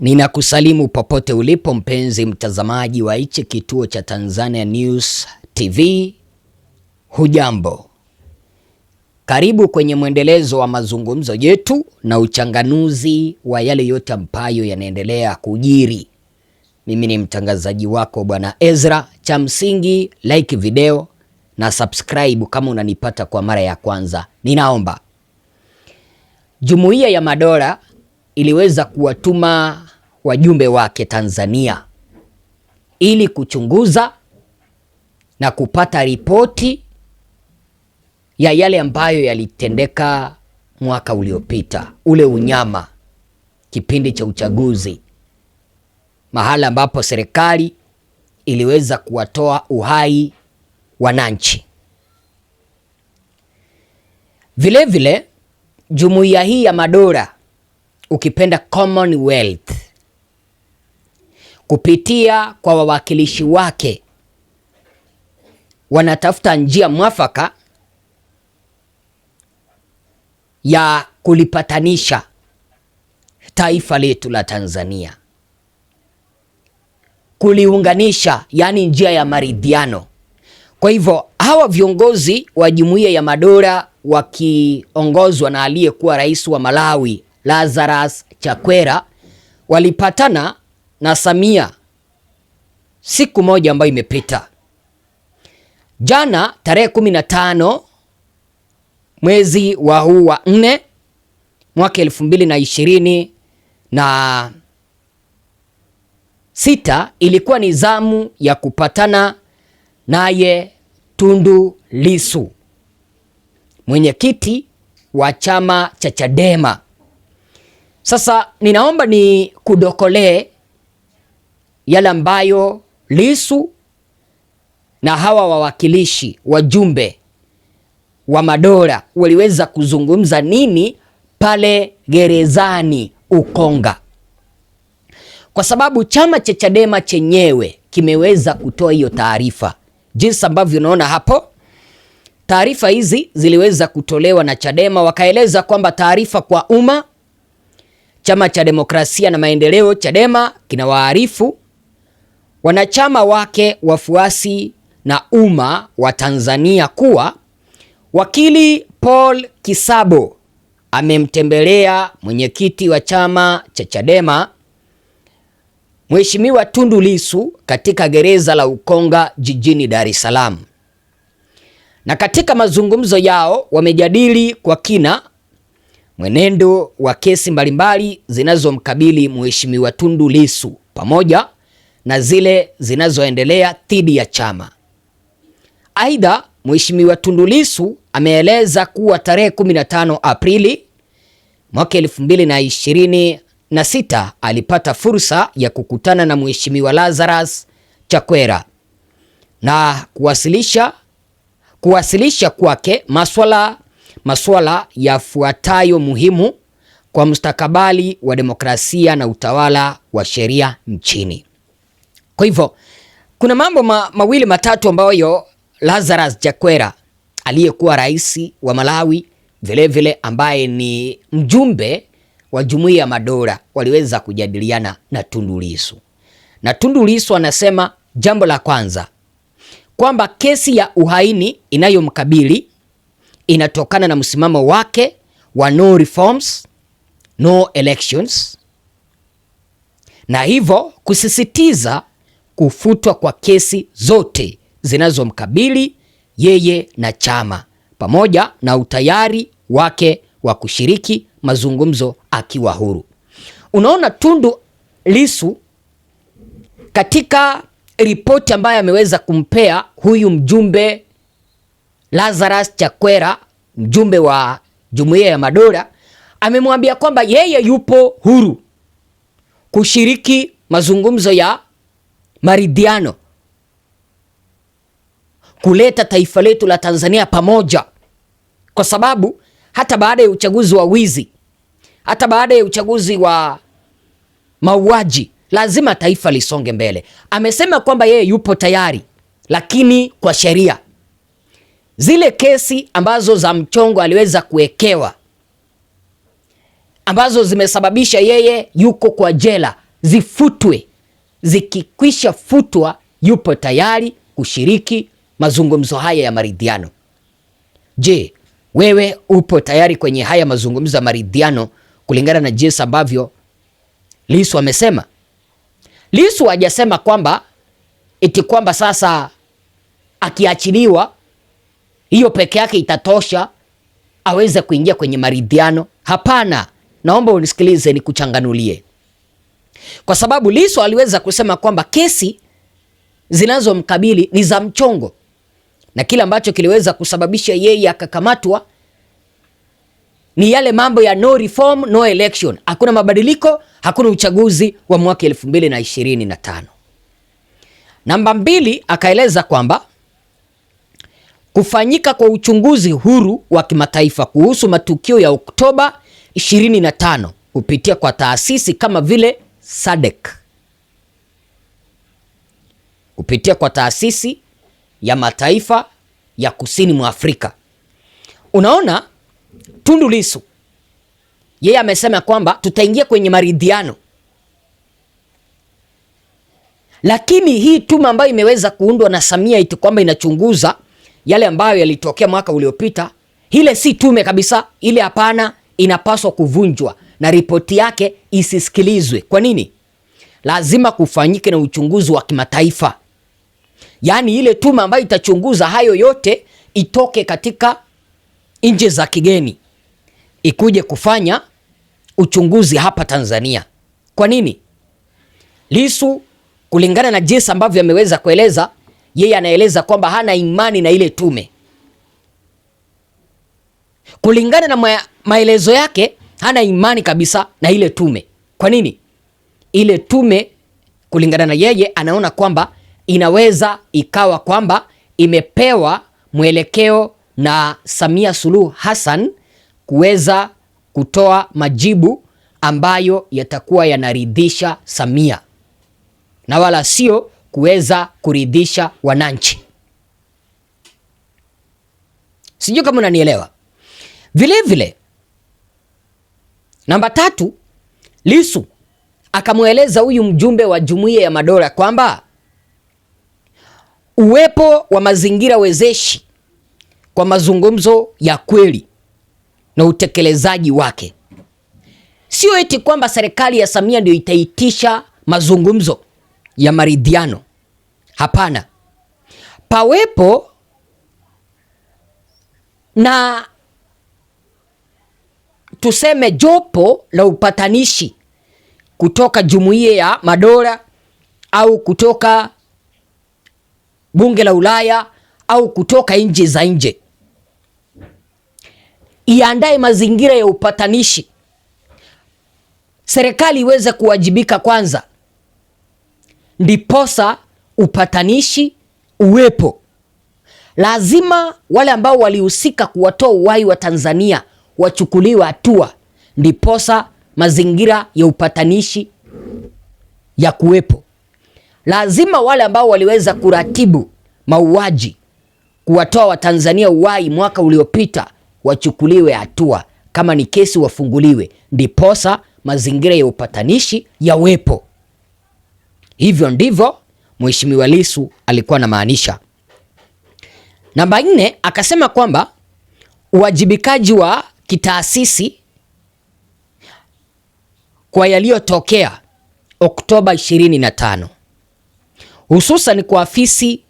Ninakusalimu popote ulipo mpenzi mtazamaji wa hichi kituo cha Tanzania News TV. Hujambo. Karibu kwenye mwendelezo wa mazungumzo yetu na uchanganuzi wa yale yote ambayo yanaendelea kujiri. Mimi ni mtangazaji wako Bwana Ezra. Cha msingi like video na subscribe kama unanipata kwa mara ya kwanza. Ninaomba. Jumuiya ya Madola iliweza kuwatuma wajumbe wake Tanzania ili kuchunguza na kupata ripoti ya yale ambayo yalitendeka mwaka uliopita, ule unyama kipindi cha uchaguzi, mahala ambapo serikali iliweza kuwatoa uhai wananchi. Vile vile jumuiya hii ya Madola, ukipenda Commonwealth, kupitia kwa wawakilishi wake wanatafuta njia mwafaka ya kulipatanisha taifa letu la Tanzania, kuliunganisha, yani njia ya maridhiano. Kwa hivyo hawa viongozi wa jumuiya ya Madola wakiongozwa na aliyekuwa rais wa Malawi Lazarus Chakwera walipatana na Samia siku moja ambayo imepita. Jana tarehe 15 mwezi wa huu wa 4 mwaka 2026 ilikuwa ni zamu ya kupatana naye Tundu Lissu, mwenyekiti wa chama cha Chadema. Sasa ninaomba ni kudokolee yale ambayo Lissu na hawa wawakilishi wajumbe wa Madola waliweza kuzungumza nini pale gerezani Ukonga, kwa sababu chama cha Chadema chenyewe kimeweza kutoa hiyo taarifa. Jinsi ambavyo unaona hapo, taarifa hizi ziliweza kutolewa na Chadema, wakaeleza kwamba taarifa kwa umma, Chama cha Demokrasia na Maendeleo Chadema kinawaarifu wanachama wake, wafuasi na umma wa Tanzania kuwa wakili Paul Kisabo amemtembelea mwenyekiti wa chama cha Chadema Mheshimiwa Tundu Lissu katika gereza la Ukonga jijini Dar es Salaam. Na katika mazungumzo yao wamejadili kwa kina mwenendo wa kesi mbalimbali zinazomkabili Mheshimiwa Tundu Lissu pamoja na zile zinazoendelea dhidi ya chama. Aidha, Mheshimiwa Tundu Lissu ameeleza kuwa tarehe 15 Aprili mwaka 2026 alipata fursa ya kukutana na Mheshimiwa Lazarus Chakwera na kuwasilisha kwake maswala yafuatayo muhimu kwa mustakabali wa demokrasia na utawala wa sheria nchini. Kwa hivyo kuna mambo mawili matatu ambayo Lazarus Chakwera aliyekuwa rais wa Malawi vile ambaye ni mjumbe wa jumuiya ya Madola waliweza kujadiliana na Tundu Lissu. Na Tundu Lissu anasema jambo la kwanza kwamba kesi ya uhaini inayomkabili inatokana na msimamo wake wa no reforms, no elections, na hivyo kusisitiza kufutwa kwa kesi zote zinazomkabili yeye na chama pamoja na utayari wake wa kushiriki mazungumzo akiwa huru. Unaona, Tundu Lissu katika ripoti ambayo ameweza kumpea huyu mjumbe Lazarus Chakwera, mjumbe wa jumuiya ya Madola, amemwambia kwamba yeye yupo huru kushiriki mazungumzo ya maridhiano, kuleta taifa letu la Tanzania pamoja, kwa sababu hata baada ya uchaguzi wa wizi, hata baada ya uchaguzi wa mauaji, lazima taifa lisonge mbele. Amesema kwamba yeye yupo tayari, lakini kwa sheria. Zile kesi ambazo za mchongo aliweza kuwekewa ambazo zimesababisha yeye yuko kwa jela zifutwe. Zikikwisha futwa, yupo tayari kushiriki mazungumzo haya ya maridhiano. Je, wewe upo tayari kwenye haya mazungumzo ya maridhiano kulingana na jinsi ambavyo Lissu amesema? Lissu hajasema kwamba eti kwamba sasa akiachiliwa hiyo peke yake itatosha aweze kuingia kwenye maridhiano. Hapana, naomba unisikilize nikuchanganulie. Kwa sababu Lissu aliweza kusema kwamba kesi zinazomkabili ni za mchongo, na kile ambacho kiliweza kusababisha yeye akakamatwa ni yale mambo ya no reform no election. Hakuna mabadiliko, hakuna uchaguzi wa mwaka 2025. Namba 2, akaeleza kwamba kufanyika kwa uchunguzi huru wa kimataifa kuhusu matukio ya Oktoba 25 kupitia kwa taasisi kama vile SADC, kupitia kwa taasisi ya mataifa ya kusini mwa Afrika. Unaona, Tundu Lissu yeye amesema kwamba tutaingia kwenye maridhiano, lakini hii tume ambayo imeweza kuundwa na Samia iti kwamba inachunguza yale ambayo yalitokea mwaka uliopita, ile si tume kabisa. Ile hapana, inapaswa kuvunjwa na ripoti yake isisikilizwe. Kwa nini? Lazima kufanyike na uchunguzi wa kimataifa. Yaani ile tume ambayo itachunguza hayo yote itoke katika nchi za kigeni, ikuje kufanya uchunguzi hapa Tanzania. Kwa nini? Lissu kulingana na jinsi ambavyo ameweza kueleza, yeye anaeleza kwamba hana imani na ile tume. Kulingana na maelezo yake, hana imani kabisa na ile tume. Kwa nini? Ile tume kulingana na yeye anaona kwamba inaweza ikawa kwamba imepewa mwelekeo na Samia Suluhu Hassan kuweza kutoa majibu ambayo yatakuwa yanaridhisha Samia na wala sio kuweza kuridhisha wananchi. Sijui kama unanielewa. Vile vile namba 3, Lissu akamweleza huyu mjumbe wa Jumuiya ya Madola kwamba uwepo wa mazingira wezeshi kwa mazungumzo ya kweli na utekelezaji wake. Sio eti kwamba serikali ya Samia ndio itaitisha mazungumzo ya maridhiano. Hapana. Pawepo na tuseme jopo la upatanishi kutoka Jumuiya ya Madola au kutoka Bunge la Ulaya au kutoka nchi za nje, iandae mazingira ya upatanishi. Serikali iweze kuwajibika kwanza, ndiposa upatanishi uwepo. Lazima wale ambao walihusika kuwatoa uhai wa Tanzania wachukuliwe hatua, ndiposa mazingira ya upatanishi ya kuwepo. Lazima wale ambao waliweza kuratibu mauaji, kuwatoa Watanzania uhai mwaka uliopita wachukuliwe hatua, kama ni kesi wafunguliwe, ndiposa mazingira ya upatanishi yawepo. Hivyo ndivyo Mheshimiwa Lissu alikuwa anamaanisha. Namba 4, akasema kwamba uwajibikaji wa kitaasisi kwa yaliyotokea Oktoba 25, hususan kwa afisi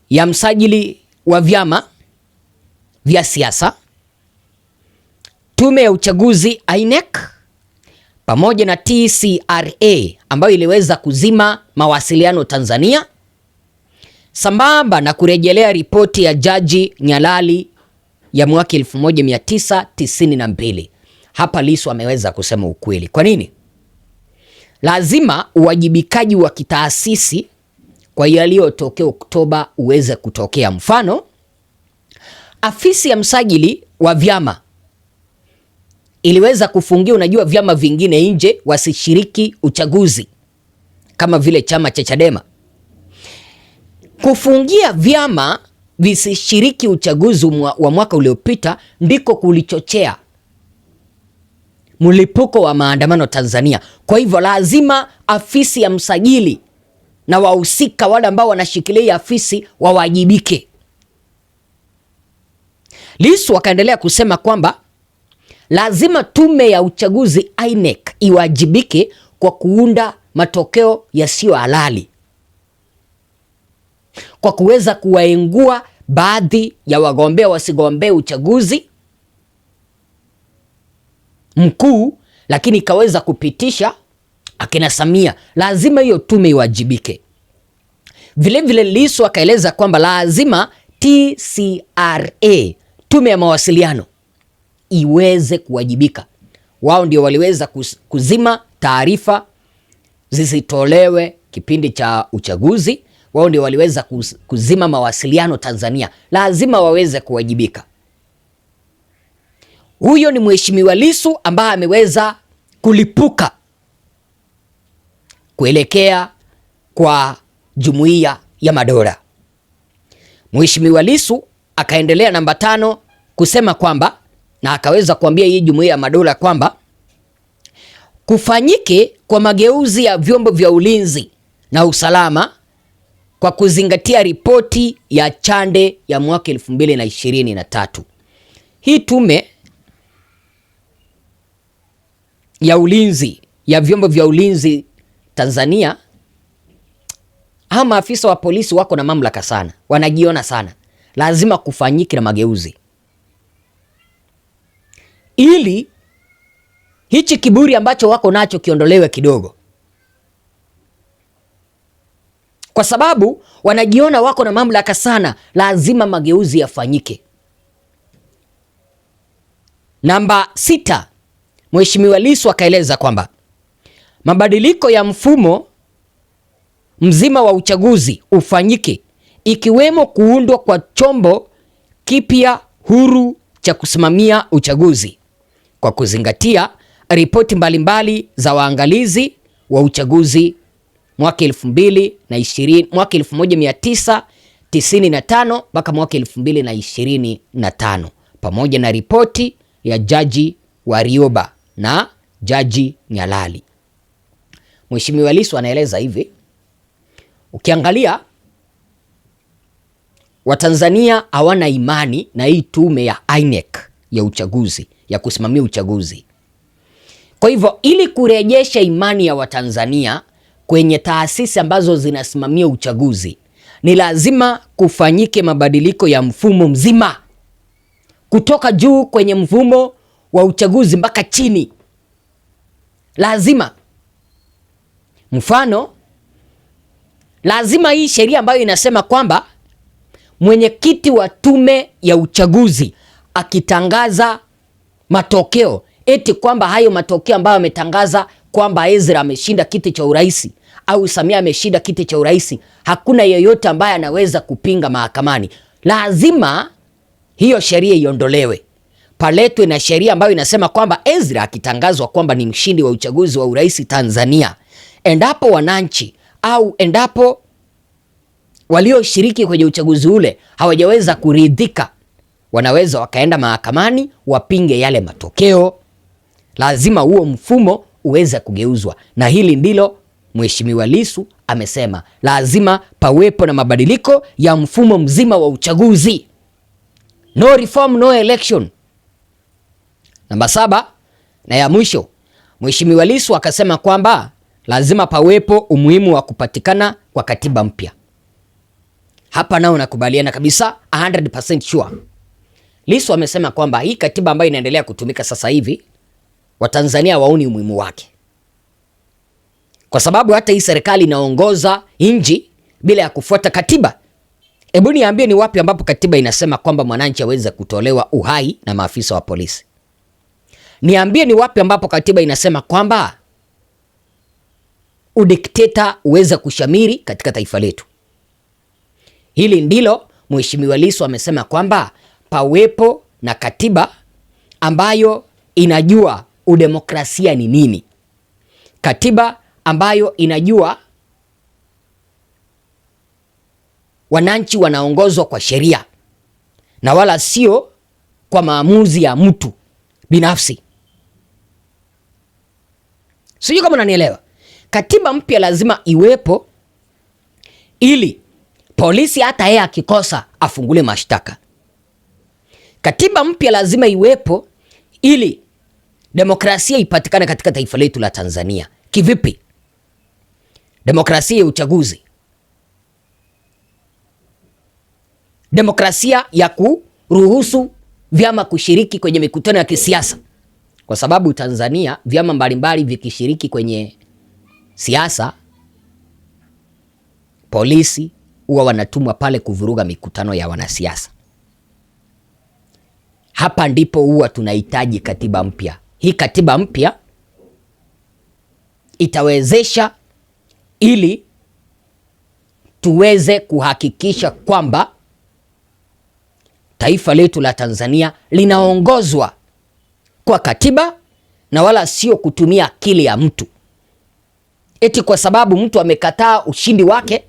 ya msajili wa vyama vya siasa, tume ya uchaguzi INEC pamoja na TCRA ambayo iliweza kuzima mawasiliano Tanzania, sambamba na kurejelea ripoti ya Jaji Nyalali ya mwaka 1992. Hapa Lissu ameweza kusema ukweli. Kwa nini? Lazima uwajibikaji wa kitaasisi kwa yaliyotokea Oktoba uweze kutokea. Mfano, afisi ya msajili wa vyama iliweza kufungia, unajua, vyama vingine nje wasishiriki uchaguzi kama vile chama cha Chadema. Kufungia vyama visishiriki uchaguzi wa mwaka uliopita ndiko kulichochea mlipuko wa maandamano Tanzania. Kwa hivyo lazima afisi ya msajili na wahusika wale ambao wanashikilia afisi wawajibike. Lissu akaendelea kusema kwamba lazima tume ya uchaguzi INEC iwajibike kwa kuunda matokeo yasiyo halali, kwa kuweza kuwaengua baadhi ya wagombea wasigombee uchaguzi mkuu, lakini ikaweza kupitisha akina Samia. Lazima hiyo tume iwajibike. Vilevile Lissu akaeleza kwamba lazima TCRA, tume ya mawasiliano, iweze kuwajibika. Wao ndio waliweza kuzima taarifa zisitolewe kipindi cha uchaguzi. Wao ndio waliweza kuzima mawasiliano Tanzania. Lazima waweze kuwajibika. Huyo ni Mheshimiwa Lissu ambaye ameweza kulipuka kuelekea kwa Jumuiya ya Madola. Mheshimiwa Lissu akaendelea namba 5 kusema kwamba, na akaweza kuambia hii Jumuiya ya Madola kwamba kufanyike kwa mageuzi ya vyombo vya ulinzi na usalama kwa kuzingatia ripoti ya Chande ya mwaka 2023. Hii tume ya ulinzi ya vyombo vya ulinzi Tanzania, hawa maafisa wa polisi wako na mamlaka sana, wanajiona sana. Lazima kufanyike na mageuzi ili hichi kiburi ambacho wako nacho kiondolewe kidogo, kwa sababu wanajiona wako na mamlaka sana. Lazima mageuzi yafanyike. Namba 6, Mheshimiwa Lissu akaeleza kwamba mabadiliko ya mfumo mzima wa uchaguzi ufanyike, ikiwemo kuundwa kwa chombo kipya huru cha kusimamia uchaguzi kwa kuzingatia ripoti mbalimbali za waangalizi wa uchaguzi mwaka 2020, mwaka 1995 mpaka mwaka 2025, pamoja na ripoti ya Jaji Warioba na Jaji Nyalali. Mheshimiwa Lissu anaeleza hivi: ukiangalia Watanzania hawana imani na hii tume ya INEC ya uchaguzi, ya kusimamia uchaguzi. Kwa hivyo ili kurejesha imani ya Watanzania kwenye taasisi ambazo zinasimamia uchaguzi, ni lazima kufanyike mabadiliko ya mfumo mzima, kutoka juu kwenye mfumo wa uchaguzi mpaka chini. Lazima, mfano, lazima hii sheria ambayo inasema kwamba mwenyekiti wa tume ya uchaguzi akitangaza matokeo, eti kwamba hayo matokeo ambayo ametangaza kwamba Ezra ameshinda kiti cha urais au Samia ameshinda kiti cha urais, hakuna yeyote ambaye anaweza kupinga mahakamani. Lazima hiyo sheria iondolewe, paletwe na sheria ambayo inasema kwamba Ezra akitangazwa kwamba ni mshindi wa uchaguzi wa urais Tanzania, endapo wananchi au endapo walioshiriki kwenye uchaguzi ule hawajaweza kuridhika, wanaweza wakaenda mahakamani wapinge yale matokeo. Lazima huo mfumo uweze kugeuzwa, na hili ndilo Mheshimiwa Lissu amesema, lazima pawepo na mabadiliko ya mfumo mzima wa uchaguzi. No reform, no election. Namba 7 na ya mwisho, Mheshimiwa Lissu akasema kwamba lazima pawepo umuhimu wa kupatikana kwa katiba mpya. Hapa nao nakubaliana kabisa 100% sure. Lissu amesema kwamba hii katiba ambayo inaendelea kutumika sasa hivi, Watanzania waoni umuhimu wake, kwa sababu hata hii serikali inaongoza nchi bila ya kufuata katiba. Hebu niambie, ni wapi ambapo katiba inasema kwamba mwananchi aweze kutolewa uhai na maafisa wa polisi? Niambie, ni wapi ambapo katiba inasema kwamba udikteta uweze kushamiri katika taifa letu? Hili ndilo Mheshimiwa Lissu amesema kwamba pawepo na katiba ambayo inajua udemokrasia ni nini, katiba ambayo inajua wananchi wanaongozwa kwa sheria na wala sio kwa maamuzi ya mtu binafsi. Sijui kama unanielewa. Katiba mpya lazima iwepo ili polisi hata yeye akikosa afungule mashtaka. Katiba mpya lazima iwepo ili demokrasia ipatikane katika taifa letu la Tanzania. Kivipi? Demokrasia ya uchaguzi, demokrasia ya kuruhusu vyama kushiriki kwenye mikutano ya kisiasa, kwa sababu Tanzania vyama mbalimbali vikishiriki kwenye siasa, polisi huwa wanatumwa pale kuvuruga mikutano ya wanasiasa. Hapa ndipo huwa tunahitaji katiba mpya. Hii katiba mpya itawezesha ili tuweze kuhakikisha kwamba taifa letu la Tanzania linaongozwa kwa katiba na wala sio kutumia akili ya mtu. Eti kwa sababu mtu amekataa ushindi wake,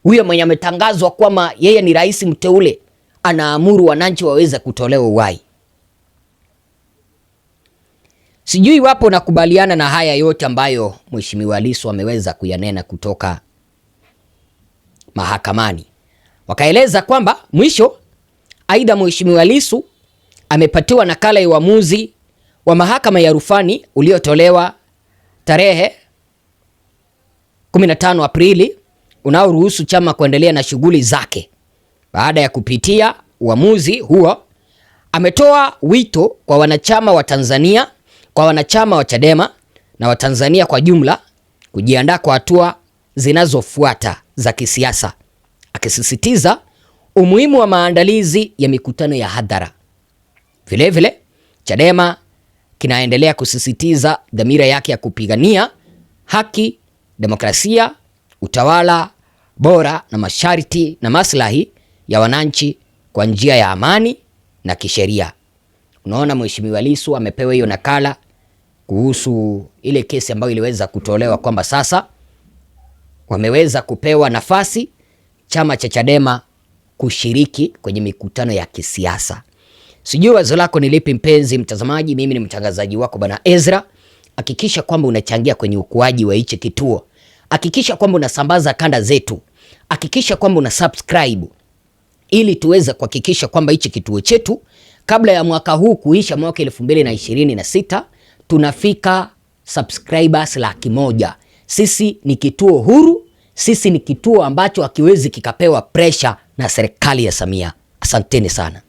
huyo mwenye ametangazwa kwamba yeye ni rais mteule anaamuru wananchi waweze kutolewa uhai. Sijui wapo nakubaliana na haya yote ambayo Mheshimiwa Lissu ameweza kuyanena kutoka mahakamani. Wakaeleza kwamba mwisho, aidha Mheshimiwa Lissu amepatiwa nakala ya uamuzi wa mahakama ya rufani uliotolewa tarehe 15 Aprili unaoruhusu chama kuendelea na shughuli zake. Baada ya kupitia uamuzi huo, ametoa wito kwa wanachama wa Tanzania, kwa wanachama wa Chadema na Watanzania kwa jumla kujiandaa kwa hatua zinazofuata za kisiasa, akisisitiza umuhimu wa maandalizi ya mikutano ya hadhara. Vilevile, Chadema kinaendelea kusisitiza dhamira yake ya kupigania haki, demokrasia, utawala bora na masharti na maslahi ya wananchi kwa njia ya amani na kisheria. Unaona, Mheshimiwa Lissu amepewa hiyo nakala kuhusu ile kesi ambayo iliweza kutolewa kwamba sasa wameweza kupewa nafasi chama cha Chadema kushiriki kwenye mikutano ya kisiasa. Sijui wazo lako ni lipi mpenzi mtazamaji? Mimi ni mtangazaji wako Bwana Ezra. Hakikisha kwamba unachangia kwenye ukuaji wa hichi kituo. Hakikisha kwamba unasambaza kanda zetu. Hakikisha kwamba una subscribe ili tuweze kuhakikisha kwamba hichi kituo chetu kabla ya mwaka huu kuisha, mwaka 2026, tunafika subscribers 100,000. Sisi ni kituo huru, sisi ni kituo ambacho hakiwezi kikapewa pressure na serikali ya Samia. Asanteni sana.